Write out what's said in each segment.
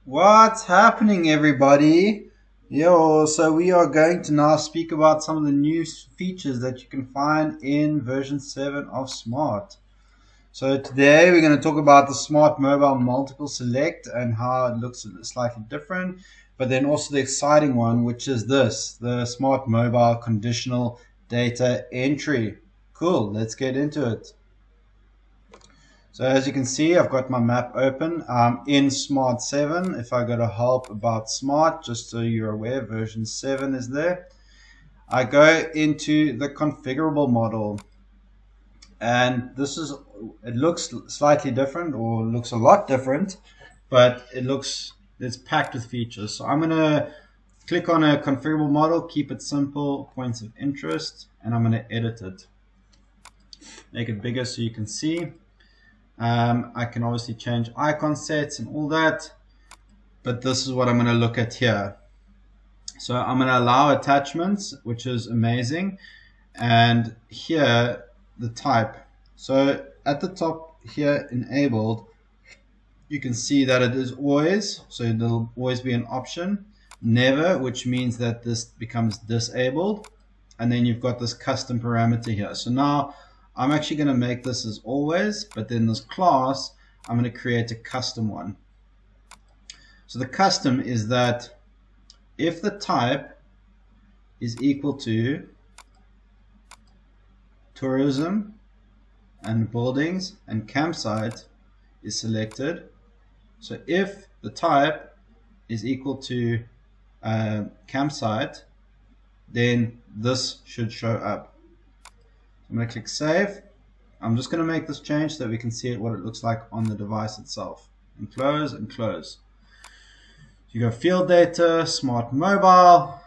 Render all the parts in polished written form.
What's happening, everybody? Yo, so we are going to now speak about some of the new features that you can find in version 7 of Smart. So today we're going to talk about the Smart Mobile Multiple Select and how it looks slightly different, but then also the exciting one, which is this, the Smart Mobile Conditional Data Entry. Cool, let's get into it. So as you can see, I've got my map open in Smart 7. If I go to help about Smart, just so you're aware, version 7 is there. I go into the configurable model, and it looks slightly different, or looks a lot different, but it's packed with features. So I'm going to click on a configurable model, keep it simple, points of interest, and I'm going to edit it. Make it bigger so you can see. I can obviously change icon sets and all that, but this is what I'm going to look at here. So I'm going to allow attachments, which is amazing, and here the type. So at the top here, enabled, you can see that it is always, so there'll always be an option, never, which means that this becomes disabled, and then you've got this custom parameter here. So now I'm actually going to make this as always, but then this class, I'm going to create a custom one. So the custom is that if the type is equal to tourism and buildings and campsite is selected. So if the type is equal to campsite, then this should show up. I'm going to click save. I'm just going to make this change so that we can see what it looks like on the device itself. And close and close. You go field data, smart mobile,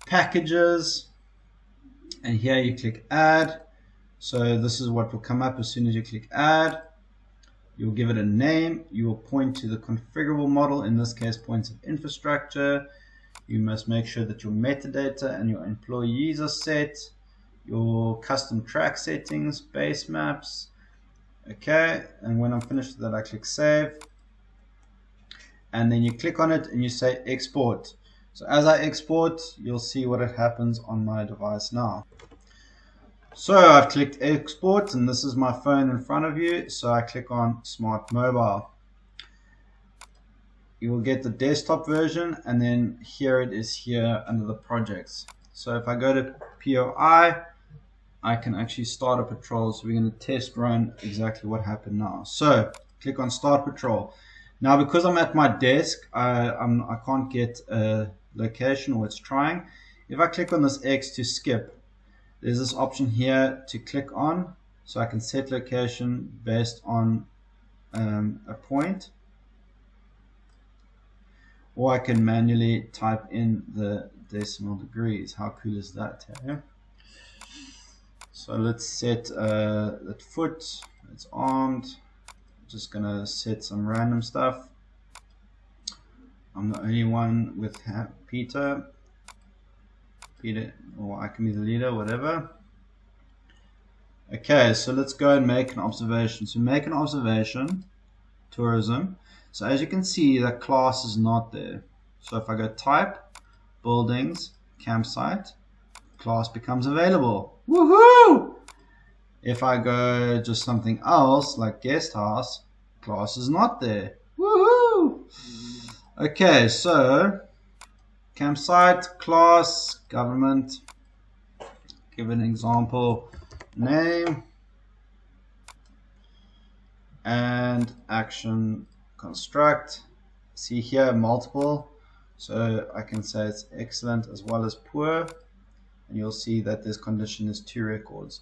packages, and here you click add. So this is what will come up as soon as you click add. You'll give it a name. You will point to the configurable model, in this case points of infrastructure. You must make sure that your metadata and your employees are set. Your custom track settings, base maps. Okay, and when I'm finished with that, I click save. And then you click on it and you say export. So as I export, you'll see what it happens on my device now. So I've clicked export, and this is my phone in front of you. So I click on Smart Mobile. You will get the desktop version, and then here it is here under the projects. So if I go to POI, I can actually start a patrol. So we're going to test run exactly what happened now. So click on start patrol. Now because I'm at my desk, I can't get a location, or it's trying. If I click on this X to skip, there's this option here to click on, so I can set location based on a point, or I can manually type in the decimal degrees. How cool is that? Eh? So let's set that foot, it's armed. Just gonna set some random stuff. I'm the only one with Peter, or I can be the leader, whatever. Okay, so let's go and make an observation. So make an observation, tourism. So as you can see, that class is not there. So if I go type, buildings, campsite, class becomes available. Woohoo! If I go just something else, like guest house, class is not there. Woohoo! Okay, so campsite, class, government, give an example, name, and action construct. See here, multiple, so I can say it's excellent as well as poor, and you'll see that this condition is 2 records.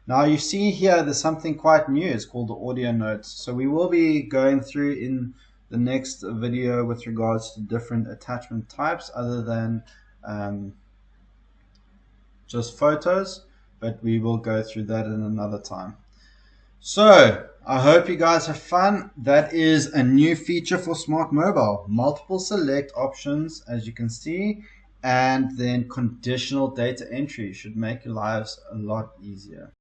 Now you see here there's something quite new. It's called the audio notes. So we will be going through in the next video with regards to different attachment types other than just photos, but we will go through that in another time. So I hope you guys have fun. That is a new feature for Smart Mobile. Multiple select options, as you can see, and then conditional data entry should make your lives a lot easier.